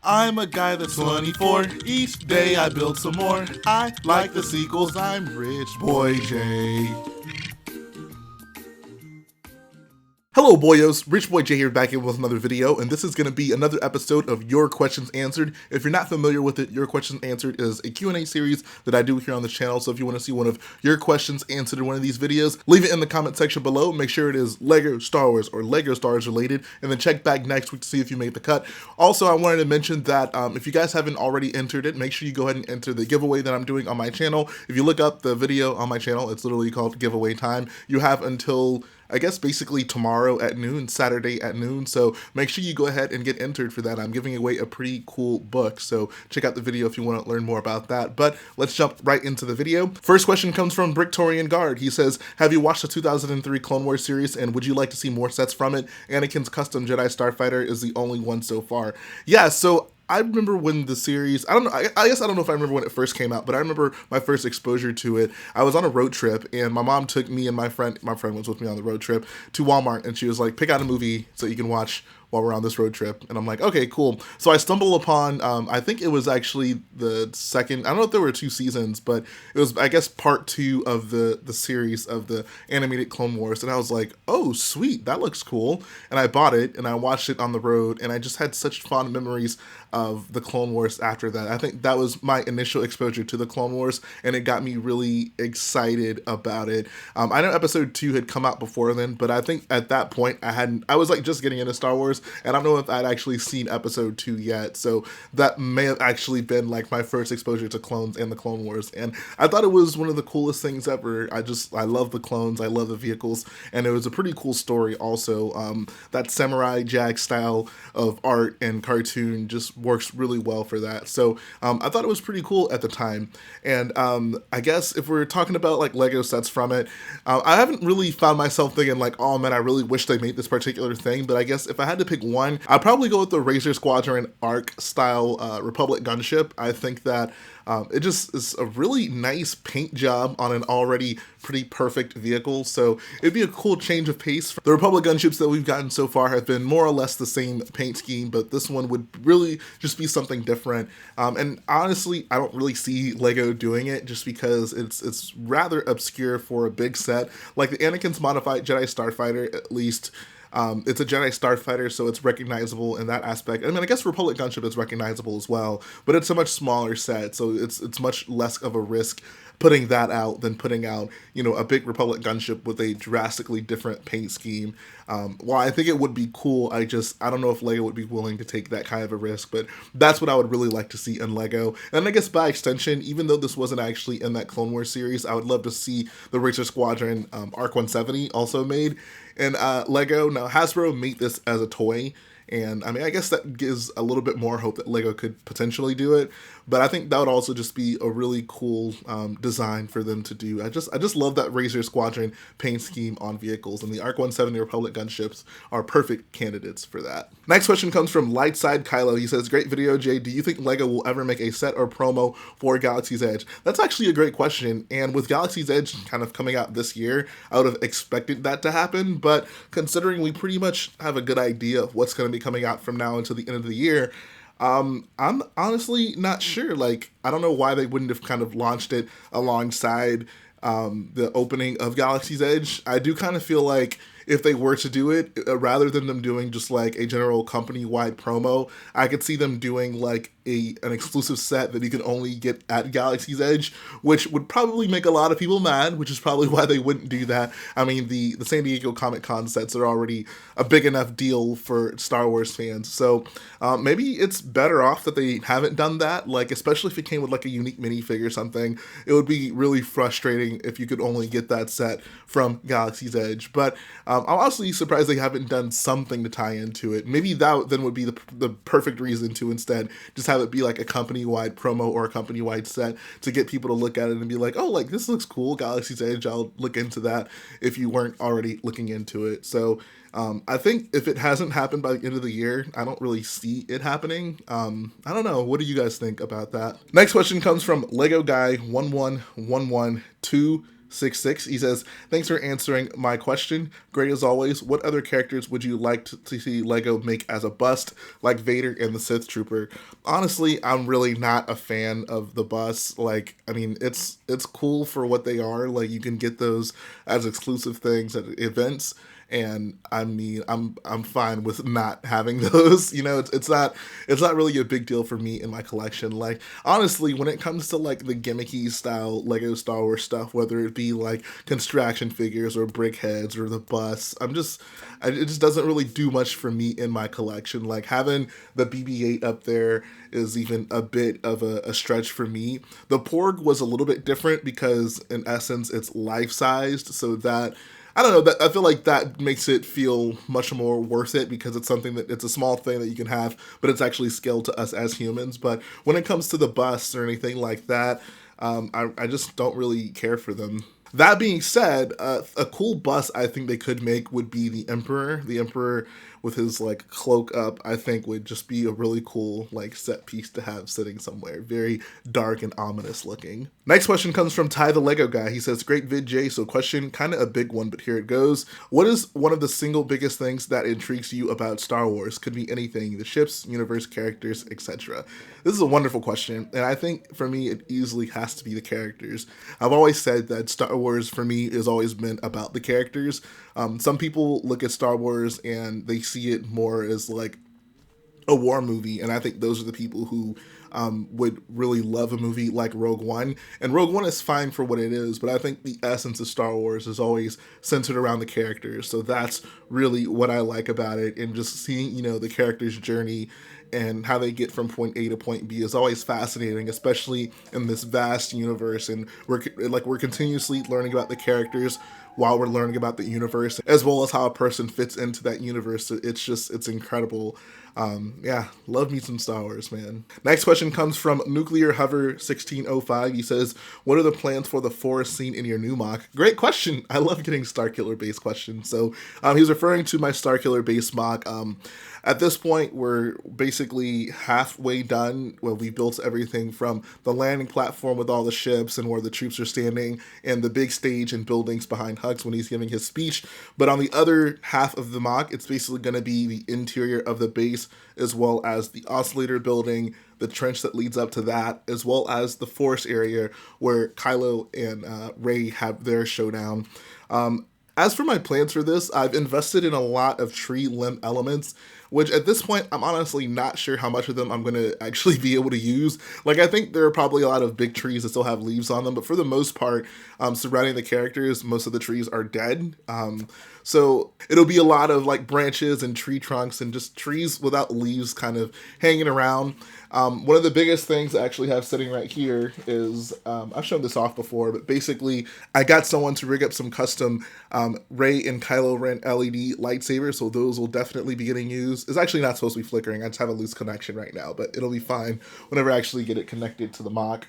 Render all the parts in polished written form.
I'm a guy that's 24. Each day I build some more. I like the sequels. I'm Rich Boy J. Hello boyos, Rich Boy J here back in with another video, and this is going to be another episode of Your Questions Answered. If you're not familiar with it, Your Questions Answered is a Q&A series that I do here on the channel, so if you want to see one of your questions answered in one of these videos, leave it in the comment section below. Make sure it is LEGO Star Wars or LEGO Star Wars related, and then check back next week to see if you made the cut. Also, I wanted to mention that if you guys haven't already entered it, make sure you go ahead and enter the giveaway that I'm doing on my channel. If you look up the video on my channel, it's literally called Giveaway Time. You have until I guess basically tomorrow at noon, Saturday at noon, so make sure you go ahead and get entered for that. I'm giving away a pretty cool book, so check out the video if you want to learn more about that. But let's jump right into the video. First question comes from Bricktorian Guard. He says, have you watched the 2003 Clone Wars series, and would you like to see more sets from it? Anakin's custom Jedi Starfighter is the only one so far. Yeah, so I remember when the series, I guess I don't know if I remember when it first came out, but I remember my first exposure to it. I was on a road trip, and my mom took me and my friend was with me on the road trip, to Walmart, and she was like, pick out a movie so you can watch while we're on this road trip. And I'm like, okay, cool. So I stumbled upon, I think it was actually the second, I don't know if there were two seasons, but it was, I guess, part 2 of the series of the animated Clone Wars. And I was like, oh, sweet, that looks cool. And I bought it, and I watched it on the road, and I just had such fond memories of the Clone Wars after that. I think that was my initial exposure to the Clone Wars, and it got me really excited about it. I know episode 2 had come out before then, but I think at that point I was like just getting into Star Wars, and I don't know if I'd actually seen episode 2 yet, so that may have actually been like my first exposure to clones and the Clone Wars, and I thought it was one of the coolest things ever. I love the clones, I love the vehicles, and it was a pretty cool story also. That Samurai Jack style of art and cartoon just works really well for that, so I thought it was pretty cool at the time. And I guess if we're talking about like Lego sets from it, I haven't really found myself thinking like, oh man, I really wish they made this particular thing, but I guess if I had to pick one, I'd probably go with the Razor Squadron ARC style Republic gunship. I think that it just is a really nice paint job on an already pretty perfect vehicle, so it'd be a cool change of pace. The Republic gunships that we've gotten so far have been more or less the same paint scheme, but this one would really just be something different. And honestly, I don't really see Lego doing it just because it's rather obscure for a big set. Like the Anakin's modified Jedi Starfighter, at least, it's a Jedi Starfighter, so it's recognizable in that aspect. I mean, I guess Republic Gunship is recognizable as well, but it's a much smaller set, so it's much less of a risk putting that out than putting out, you know, a big Republic gunship with a drastically different paint scheme. While I think it would be cool, I don't know if Lego would be willing to take that kind of a risk, but that's what I would really like to see in Lego. And I guess by extension, even though this wasn't actually in that Clone Wars series, I would love to see the Razor Squadron ARC 170 also made in Lego. Now, Hasbro made this as a toy, and I mean, I guess that gives a little bit more hope that Lego could potentially do it, but I think that would also just be a really cool design for them to do. I just love that Razor Squadron paint scheme on vehicles, and the ARC 170 Republic gunships are perfect candidates for that. Next question comes from Lightside Kylo. He says, great video, Jay. Do you think Lego will ever make a set or promo for Galaxy's Edge? That's actually a great question, and with Galaxy's Edge kind of coming out this year, I would have expected that to happen, but considering we pretty much have a good idea of what's going to be coming out from now until the end of the year, I'm honestly not sure. Like, I don't know why they wouldn't have kind of launched it alongside the opening of Galaxy's Edge. I do kind of feel like if they were to do it, rather than them doing just like a general company-wide promo, I could see them doing like an exclusive set that you can only get at Galaxy's Edge, which would probably make a lot of people mad, which is probably why they wouldn't do that. I mean, the San Diego Comic-Con sets are already a big enough deal for Star Wars fans, so maybe it's better off that they haven't done that, like especially if it came with like a unique minifig or something. It would be really frustrating if you could only get that set from Galaxy's Edge, but I'm honestly surprised they haven't done something to tie into it. Maybe that then would be the perfect reason to instead just have it be like a company-wide promo or a company-wide set to get people to look at it and be like, oh, like this looks cool, Galaxy's Edge, I'll look into that if you weren't already looking into it. So I think if it hasn't happened by the end of the year, I don't really see it happening. I don't know. What do you guys think about that? Next question comes from Lego Guy 11112. 66. He says, thanks for answering my question. Great as always. What other characters would you like to see Lego make as a bust, like Vader and the Sith Trooper? Honestly, I'm really not a fan of the bust. Like, I mean, it's cool for what they are. Like, you can get those as exclusive things at events, and I mean, I'm fine with not having those. You know, it's not really a big deal for me in my collection. Like, honestly, when it comes to like the gimmicky style Lego Star Wars stuff, whether it be like construction figures or brick heads or the bus, it just doesn't really do much for me in my collection. Like, having the BB-8 up there is even a bit of a stretch for me. The Porg was a little bit different because in essence it's life sized, so that I don't know, that I feel like that makes it feel much more worth it because it's something that it's a small thing that you can have, but it's actually scaled to us as humans. But when it comes to the busts or anything like that, I just don't really care for them. That being said, a cool bust I think they could make would be the Emperor. The Emperor with his like cloak up, I think would just be a really cool like set piece to have sitting somewhere. Very dark and ominous looking. Next question comes from Ty the Lego Guy. He says, great vid, Jay. So question, kind of a big one, but here it goes. What is one of the single biggest things that intrigues you about Star Wars? Could be anything, the ships, universe, characters, etc. This is a wonderful question, and I think for me it easily has to be the characters. I've always said that Star Wars for me has always been about the characters. Some people look at Star Wars and they see it more as like a war movie, and I think those are the people who would really love a movie like Rogue One. And Rogue One is fine for what it is, but I think the essence of Star Wars is always centered around the characters. So that's really what I like about it, and just seeing, you know, the character's journey and how they get from point A to point B is always fascinating, especially in this vast universe. And we're continuously learning about the characters while we're learning about the universe, as well as how a person fits into that universe. It's incredible. Yeah, love me some Star Wars, man. Next question comes from Nuclear Hover 1605. He says, what are the plans for the forest scene in your new mock? Great question. I love getting Starkiller based questions. So he's referring to my Starkiller based mock. At this point, we're basically halfway done. Well, we built everything from the landing platform with all the ships and where the troops are standing, and the big stage and buildings behind Hux when he's giving his speech. But on the other half of the mock, it's basically going to be the interior of the base, as well as the oscillator building, the trench that leads up to that, as well as the forest area where Kylo and Rey have their showdown. As for my plans for this, I've invested in a lot of tree limb elements, which at this point, I'm honestly not sure how much of them I'm going to actually be able to use. Like, I think there are probably a lot of big trees that still have leaves on them, but for the most part, surrounding the characters, most of the trees are dead. So it'll be a lot of like branches and tree trunks and just trees without leaves kind of hanging around. One of the biggest things I actually have sitting right here is, I've shown this off before, but basically I got someone to rig up some custom Rey and Kylo Ren LED lightsabers, so those will definitely be getting used. It's actually not supposed to be flickering, I just have a loose connection right now, but it'll be fine whenever I actually get it connected to the mock.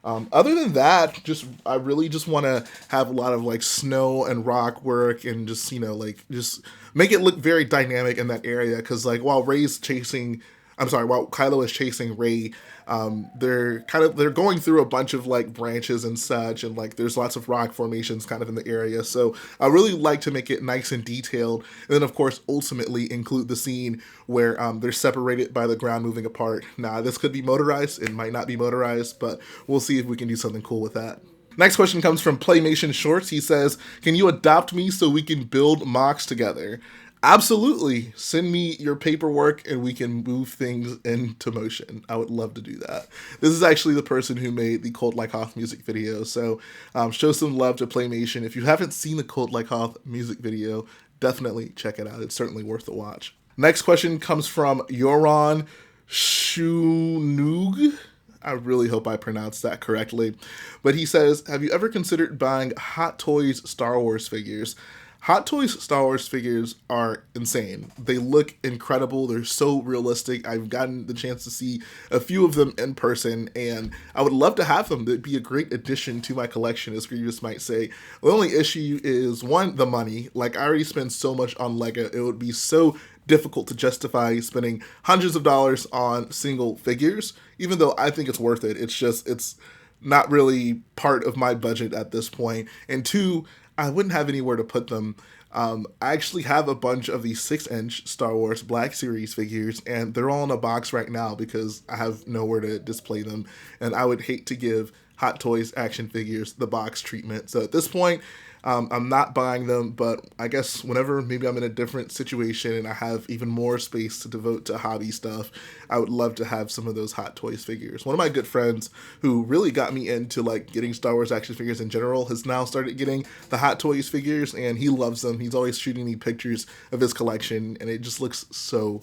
Other than that, I really just want to have a lot of like snow and rock work and just, you know, like just make it look very dynamic in that area. Because like while Kylo is chasing Rey, they're going through a bunch of like branches and such, and like there's lots of rock formations kind of in the area. So I really like to make it nice and detailed, and then of course ultimately include the scene where they're separated by the ground moving apart. Now this could be motorized, it might not be motorized, but we'll see if we can do something cool with that. Next question comes from Playmation Shorts. He says, can you adopt me so we can build mocks together? Absolutely. Send me your paperwork and we can move things into motion. I would love to do that. This is actually the person who made the Cult Like Hoth music video, so show some love to Playmation. If you haven't seen the Cult Like Hoth music video, definitely check it out. It's certainly worth the watch. Next question comes from Yoron Shunug. I really hope I pronounced that correctly. But he says, have you ever considered buying Hot Toys Star Wars figures? Hot Toys Star Wars figures are insane. They look incredible. They're so realistic. I've gotten the chance to see a few of them in person, and I would love to have them. They'd be a great addition to my collection, as Grievous might say. The only issue is, one, the money. Like, I already spend so much on Lego. It would be so difficult to justify spending hundreds of dollars on single figures, even though I think it's worth it. It's not really part of my budget at this point. And two, I wouldn't have anywhere to put them. I actually have a bunch of these 6-inch Star Wars Black Series figures, and they're all in a box right now because I have nowhere to display them. And I would hate to give Hot Toys action figures the box treatment. So at this point, I'm not buying them, but I guess whenever maybe I'm in a different situation and I have even more space to devote to hobby stuff, I would love to have some of those Hot Toys figures. One of my good friends who really got me into like getting Star Wars action figures in general has now started getting the Hot Toys figures, and he loves them. He's always shooting me pictures of his collection, and it just looks so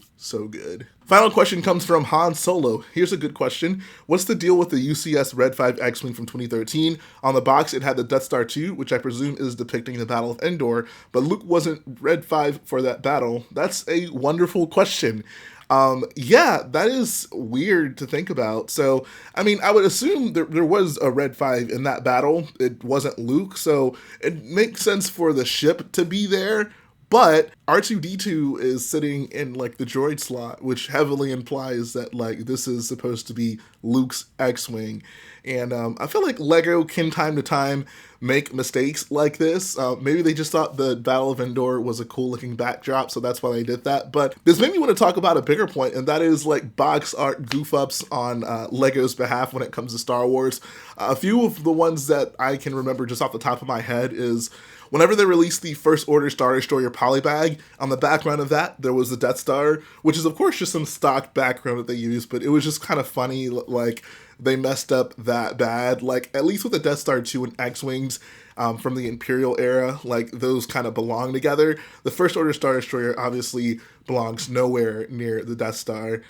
good. Final question comes from Han Solo. Here's a good question. What's the deal with the UCS Red 5 X-Wing from 2013? On the box, it had the Death Star 2, which I presume is depicting the Battle of Endor, but Luke wasn't Red 5 for that battle. That's a wonderful question. Yeah, that is weird to think about. So, I mean, I would assume there was a Red 5 in that battle. It wasn't Luke, so it makes sense for the ship to be there. But R2-D2 is sitting in like the droid slot, which heavily implies that like this is supposed to be Luke's X-Wing. And I feel like LEGO can time to time make mistakes like this. Maybe they just thought the Battle of Endor was a cool looking backdrop, so that's why they did that. But this made me want to talk about a bigger point, and that is like box art goof ups on LEGO's behalf when it comes to Star Wars. A few of the ones that I can remember just off the top of my head is whenever they released the First Order Star Destroyer polybag, on the background of that, there was the Death Star, which is of course just some stock background that they used, but it was just kind of funny, like, they messed up that bad. Like, at least with the Death Star 2 and X-Wings from the Imperial era, like, those kind of belong together. The First Order Star Destroyer obviously belongs nowhere near the Death Star.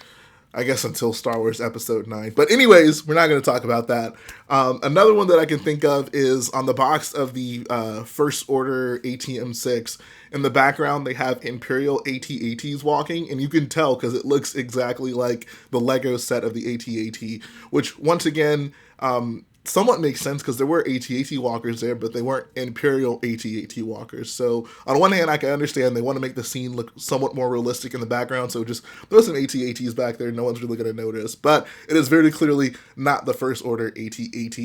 I guess until Star Wars Episode 9. But anyways, we're not going to talk about that. Another one that I can think of is on the box of the First Order AT-M6. In the background, they have Imperial AT-ATs walking, and you can tell because it looks exactly like the Lego set of the AT-AT, which, once again, somewhat makes sense because there were AT-AT walkers there, but they weren't Imperial AT-AT walkers. So on one hand, I can understand they want to make the scene look somewhat more realistic in the background, so just throw some AT-ATs back there, no one's really going to notice. But it is very clearly not the First Order AT-AT.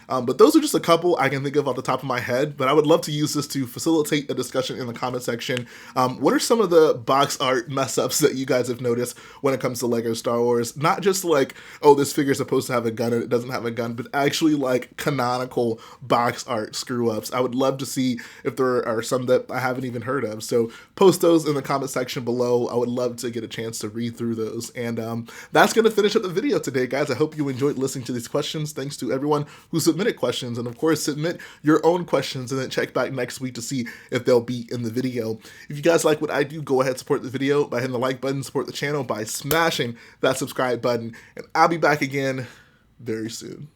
But those are just a couple I can think of off the top of my head, but I would love to use this to facilitate a discussion in the comment section. What are some of the box art mess-ups that you guys have noticed when it comes to LEGO Star Wars? Not just like, oh, this figure is supposed to have a gun and it doesn't have a gun, but actually like canonical box art screw-ups. I would love to see if there are some that I haven't even heard of. So post those in the comment section below. I would love to get a chance to read through those. And that's going to finish up the video today, guys. I hope you enjoyed listening to these questions. Thanks to everyone who submitted questions. And of course, submit your own questions and then check back next week to see if they'll be in the video. If you guys like what I do, go ahead and support the video by hitting the like button, support the channel by smashing that subscribe button. And I'll be back again very soon.